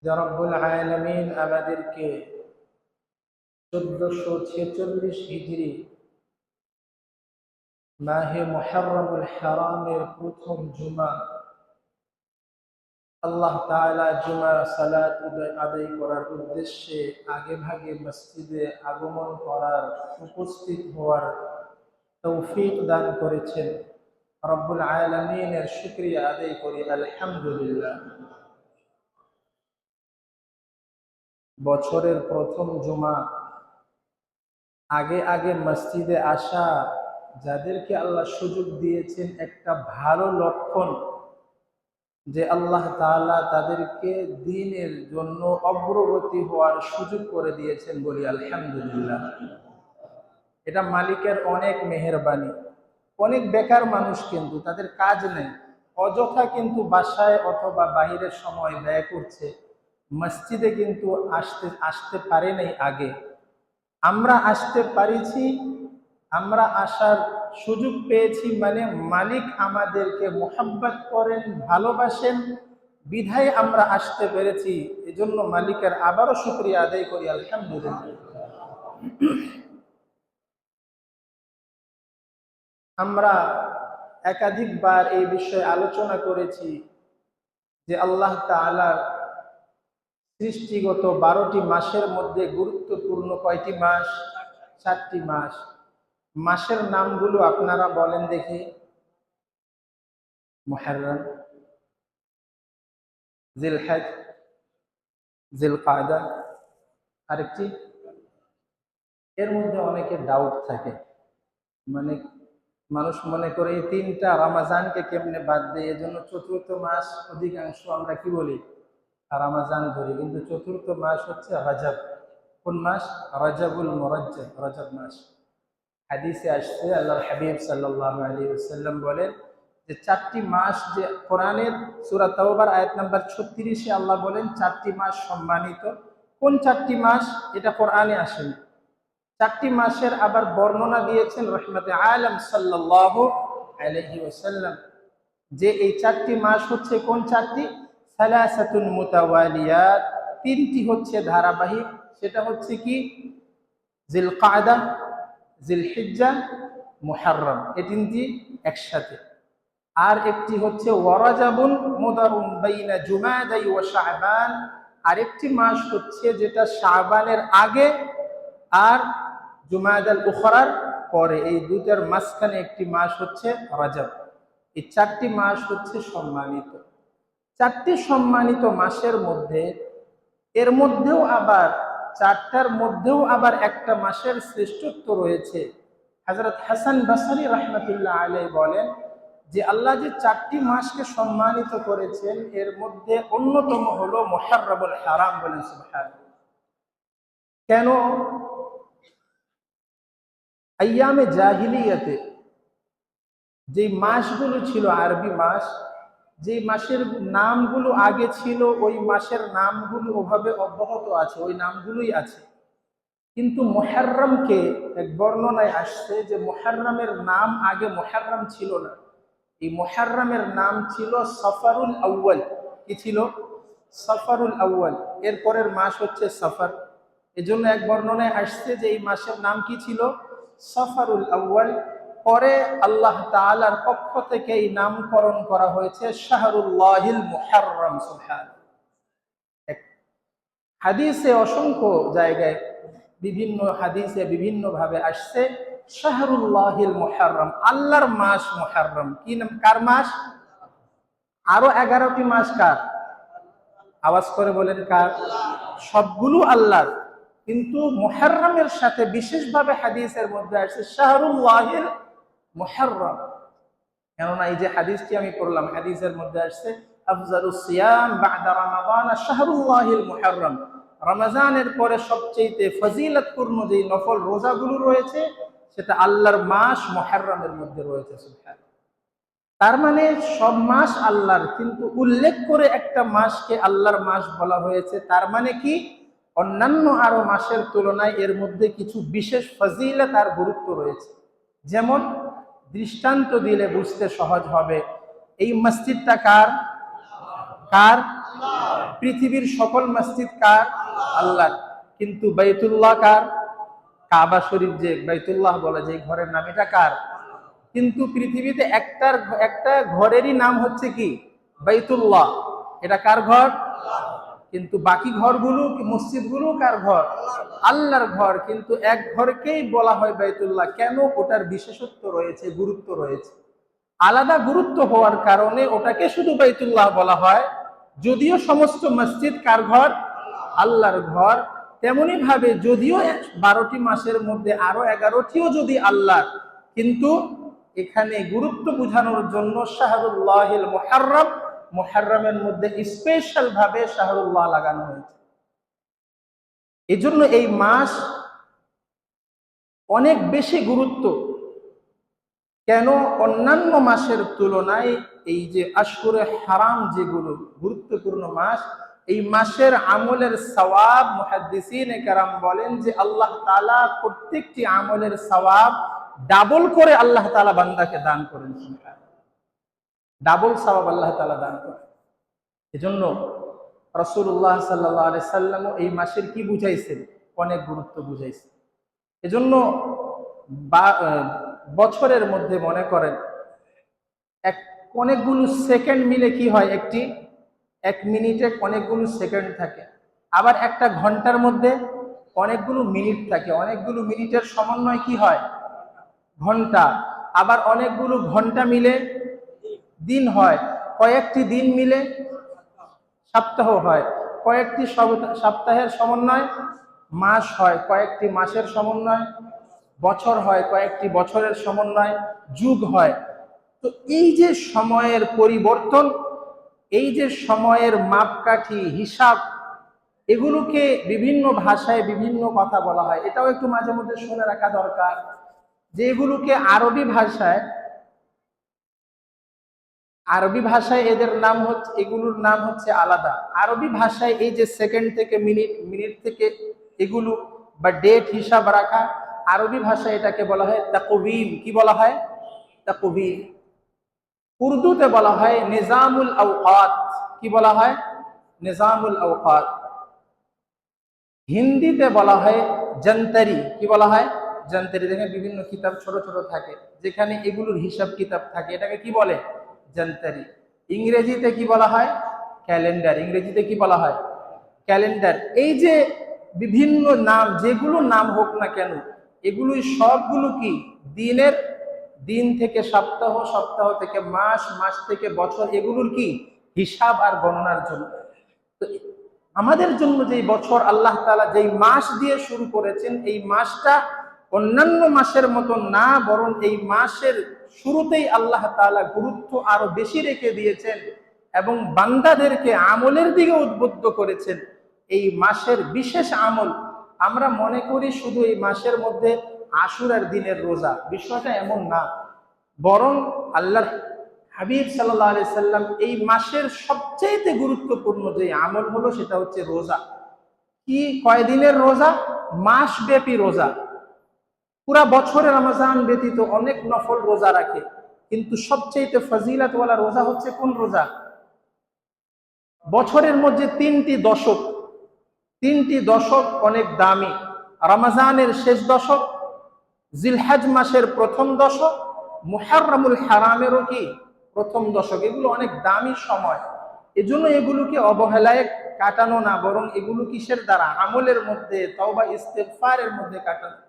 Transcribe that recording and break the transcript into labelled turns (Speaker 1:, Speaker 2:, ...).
Speaker 1: যে রব্বুল আলামিন আমাদেরকে 1446 হিজরি মাহে মুহররমুল হারামের প্রথম জুমা আল্লাহ তাআলা জুমার সালাত আদায় করার উদ্দেশ্যে আগে ভাগে মসজিদে আগমন করার, উপস্থিত হওয়ার তৌফিক দান করেছেন। রব্বুল আলামিনের শুকরিয়া আদায় করি আলহামদুলিল্লাহ। বছরের প্রথম জুমা, আগে আগে মসজিদে আসা যাদেরকে আল্লাহ সুযোগ দিয়েছেন, একটা ভালো লক্ষণ যে আল্লাহ তাআলা তাদেরকে দ্বীনের জন্য অগ্রগতি হওয়ার সুযোগ করে দিয়েছেন, বলি আলহামদুলিল্লাহ। এটা মালিকের অনেক মেহেরবানি। অনেক বেকার মানুষ কিন্তু তাদের কাজ নেই, অযথা কিন্তু বাসায় অথবা বাইরের সময় ব্যয় করছে, মসজিদে কিন্তু আসতে পারে নাই আগে। আমরা আসতে পারিছি, আমরা আসার সুযোগ পেয়েছি, মানে মালিক আমাদেরকে মোহাব্বত করেন, ভালোবাসেন, বিধায় আমরা আসতে পেরেছি। এজন্য মালিকের আবারও শুকরিয়া আদায় করি আলহামদুলিল্লাহ। আমরা একাধিকবার এই বিষয়ে আলোচনা করেছি যে আল্লাহ তাআলার সৃষ্টিগত 12টি মাসের মধ্যে গুরুত্বপূর্ণ কয়টি মাস? 4টি মাস। মাসের নামগুলো আপনারা বলেন দেখি। মুহররম, জিলহজ, জিলকাদা, আরেকটি। এর মধ্যে অনেকের ডাউট থাকে, মানে মানুষ মনে করে এই 3টা রমজানকে কেমনে বাদ দেয়, এজন্য চতুর্থ মাস অধিকাংশ আমরা কি বলি? রমজান ধরি, কিন্তু চতুর্থ মাস হচ্ছে রজব। কোন মাস? রজবুল মুরাজ্জাব, রজব মাস। হাদিসে আসছে আল্লাহর হাবিব সাল্লাল্লাহু আলাইহি ওয়াসাল্লাম বলেন যে 4টি মাস, যে কোরআনের সূরা তাওবার আয়াত নাম্বার 36-এ আল্লাহ বলেন 4টি মাস সম্মানিত। কোন 4টি মাস? এটা কোরআনে আসেনি। 4টি মাসের আবার বর্ণনা দিয়েছেন রাহমাতে আলম সাল্লাল্লাহু আলাইহি ওয়াসাল্লাম, যে এই 4টি মাস হচ্ছে কোন 4টি? সালাসাতুন মুতাওয়ালিয়াত, 3টি হচ্ছে ধারাবাহিক। সেটা হচ্ছে কি? জিলকাদা, জিলহিজ্জা, মুহররম, এই 3টি একসাথে। আর একটি হচ্ছে ওয়ারাজাবুন মুদারুন বাইনা জুমাদাই ওয়া শাবান, আরেকটি মাস হচ্ছে যেটা শাবানের আগে আর জুমাদাল উখরার পরে, এই দুটার মাঝখানে একটি মাস হচ্ছে রজব। এই 4টি মাস হচ্ছে সম্মানিত। 4টি সম্মানিত মাসের মধ্যে, এর মধ্যেও আবার 4টার মধ্যেও আবার একটা মাসের শ্রেষ্ঠত্ব রয়েছে। হযরত হাসান বসরি রাহমাতুল্লাহ আলাইহি বলেন যে আল্লাহ যে 4টি মাসকে সম্মানিত করেছেন, এর মধ্যে অন্যতম হলো মুহররমুল হারাম। বলেন সুবহানাল্লাহ। কেন? আইয়ামে জাহিলিয়াতে যে মাসগুলো ছিল, আরবি মাস, যে মাসের নামগুলো আগে ছিল, ওই মাসের নামগুলো ওভাবে অব্যাহত আছে, ওই নামগুলোই আছে। কিন্তু মুহররমকে এক বর্ণনায় আসছে যে মুহররমের নাম আগে মুহররম ছিল না, এই মুহররমের নাম ছিল সফরুল আউয়াল। কি ছিল? সফরুল আউয়াল। এরপরের মাস হচ্ছে সফর। এজন্য এক বর্ণনায় আসছে যে এই মাসের নাম কি ছিল? সফরুল আউয়াল। পরে আল্লাহ তাআলার পক্ষ থেকে এই নামকরণ করা হয়েছে শাহরুল্লাহিল মুহররম। সুবহানাল্লাহ। হাদিসে অসংখ্য জায়গায়, বিভিন্ন হাদিসে বিভিন্ন ভাবে আসছে শাহরুল্লাহিল মুহররম, আল্লাহর মাস মুহররম। কি নাম? কার মাস? আরো 11টি মাস কার? আওয়াজ করে বলেন কার? সবগুলো আল্লাহর, কিন্তু মুহররমের সাথে বিশেষভাবে হাদিসের মধ্যে আসছে শাহরুল্লাহিল মুহররম। কেননা এই যে হাদিসটি আমি পড়লাম, হাদিসের মধ্যে আসছে আফজালুস সিয়াম বা'দা রমাদান শাহরুল্লাহিল মুহররম, রমজানের পরে সবচেয়ে ফজিলতপূর্ণ যে নফল রোজাগুলো রয়েছে, সেটা আল্লাহর মাস মুহররমের মধ্যে রয়েছে। সুবহানাল্লাহ। তার মানে সব মাস আল্লাহর, কিন্তু উল্লেখ করে একটা মাসকে আল্লাহর মাস বলা হয়েছে। তার মানে কি? অন্যান্য আরো মাসের তুলনায় এর মধ্যে কিছু বিশেষ ফজিলত আর গুরুত্ব রয়েছে। যেমন দৃষ্টান্ত দিলে বুঝতে সহজ হবে, এই মসজিদটা কার? কার? পৃথিবীর সকল মসজিদ কার? আল্লাহ। কিন্তু বাইতুল্লাহ কার? কাবা শরীফ যে বাইতুল্লাহ বলে যে ঘরের নাম, এটা কার? কিন্তু পৃথিবীতে একটা ঘরেরই নাম হচ্ছে কি? বাইতুল্লাহ। এটা কার ঘর? কিন্তু বাকি ঘরগুলো, মসজিদগুলো কার ঘর? আল্লাহর ঘর। কিন্তু এক ঘরকেই বলা হয় বাইতুল্লাহ। কেন? ওটার বিশেষত্ব রয়েছে, গুরুত্ব রয়েছে। আলাদা গুরুত্ব হওয়ার কারণে ওটাকে শুধু বাইতুল্লাহ বলা হয়। যদিও সমস্ত মসজিদ কার ঘর? আল্লাহর ঘর। তেমনি ভাবে যদিও 12টি মাসের মধ্যে আরো 11টিও যদি আল্লাহ, কিন্তু এখানে গুরুত্ব বোঝানোর জন্য শাহরুল্লাহিল মুহাররম, মুহাররমের মধ্যে স্পেশাল ভাবে শাহরুল্লাহ লাগানো হয়েছে। এজন্য এই মাস অনেক বেশি গুরুত্ব। কেন? অন্যান্য মাসের তুলনায় এই যে আশহুরে হারাম, যেগুলো গুরুত্বপূর্ণ মাস, এই মাসের আমলের সওয়াব মুহাদ্দিসিনে কেরাম বলেন যে আল্লাহ তাআলা প্রত্যেকটি আমলের সওয়াব ডাবল করে আল্লাহ তাআলা বান্দাকে দান করেন। ডাবল সওয়াব আল্লাহ তাআলা দান করেন। এজন্য রাসূলুল্লাহ সাল্লাল্লাহু আলাইহি সাল্লামও এই মাসের কি বুঝাইছেন? অনেক গুরুত্ব বুঝাইছেন। এজন্য বছরের মধ্যে মনে করেন অনেকগুলো সেকেন্ড মিলে কি হয়? এক মিনিটে অনেকগুলো সেকেন্ড থাকে। আবার একটা ঘন্টার মধ্যে অনেকগুলো মিনিট থাকে। অনেকগুলো মিনিটের সমন্বয় কি হয়? ঘন্টা। আবার অনেকগুলো ঘন্টা মিলে দিন হয়। কয়েকটি দিন মিলে সপ্তাহ হয়। কয়েকটি সপ্তাহের সমন্বয় মাস হয়। কয়েকটি মাসের সমন্বয় বছর হয়। কয়েকটি বছরের সমন্বয় যুগ হয়। তো এই যে সময়ের পরিবর্তন, এই যে সময়ের মাপকাঠি, হিসাব, এগুলোকে বিভিন্ন ভাষায় বিভিন্ন কথা বলা হয়। এটাও একটু মাঝে মধ্যে শুনে রাখা দরকার যে এগুলোকে আরবি ভাষায় এদের নাম হচ্ছে, এগুলোর নাম হচ্ছে আলাদা। আরবি ভাষায় এই যে সেকেন্ড থেকে মিনিট, মিনিট থেকে এগুলো বা ডেট হিসাব রাখা, আরবি ভাষায় এটাকে বলা হয় তাকওয়িম। কি বলা হয়? তাকওয়িম। উর্দুতে বলা হয় নিজামুল আওকাত। কি বলা হয়? নিজামুল আওকাত। হিন্দিতে বলা হয় জন্তরি। কি বলা হয়? জন্তরি। দেখেন বিভিন্ন কিতাব ছোট ছোট থাকে, যেখানে এগুলোর হিসাব কিতাব থাকে, এটাকে কি বলে? জন্তরি। ইংরেজিতে কি বলা হয়? ক্যালেন্ডার। ইংরেজিতে কি বলা হয়? ক্যালেন্ডার। এই যে বিভিন্ন নাম, যেগুলো নাম হোক না কেন, এগুলোই সবগুলো কি? দিনের, দিন থেকে সপ্তাহ, সপ্তাহ থেকে মাস, মাস থেকে বছর, এগুলোর কি? হিসাব আর গণনার জন্য। তো আমাদের জন্য যেই বছর আল্লাহ তাআলা যেই মাস দিয়ে শুরু করেছেন, এই মাসটা অন্যান্য মাসের মতো না, বরং এই মাসের শুরুতেই আল্লাহ তাআলা গুরুত্ব আরো বেশি রেখে দিয়েছেন এবং বান্দাদেরকে আমলের দিকে উদ্বুদ্ধ করেছেন। এই মাসের বিশেষ আমল, আমরা মনে করি শুধু এই মাসের মধ্যে আশুরার দিনের রোজা, বিষয়টা এমন না। বরং আল্লাহর হাবিব সাল্লাল্লাহু আলাইহি সাল্লাম এই মাসের সবচেয়ে গুরুত্বপূর্ণ যে আমল হলো সেটা হচ্ছে রোজা। কি কয়দিনের রোজা? মাস ব্যাপী রোজা। পুরা বছরে রমজান ব্যতীত অনেক নফল রোজা রাখে, কিন্তু সবচেয়ে ফজিলতওয়ালা রোজা হচ্ছে কোন রোজা? বছরের মধ্যে তিনটি দশক অনেক দামি। রমজানের শেষ দশক, জিলহজ মাসের প্রথম দশক, মুহররমুল হারামেরও কি প্রথম দশক। এগুলো অনেক দামি সময়। এজন্য এগুলোকে অবহেলায় কাটানো না, বরং এগুলো কিসের দ্বারা? আমলের মধ্যে, তওবা ইস্তেগফারের মধ্যে কাটানো।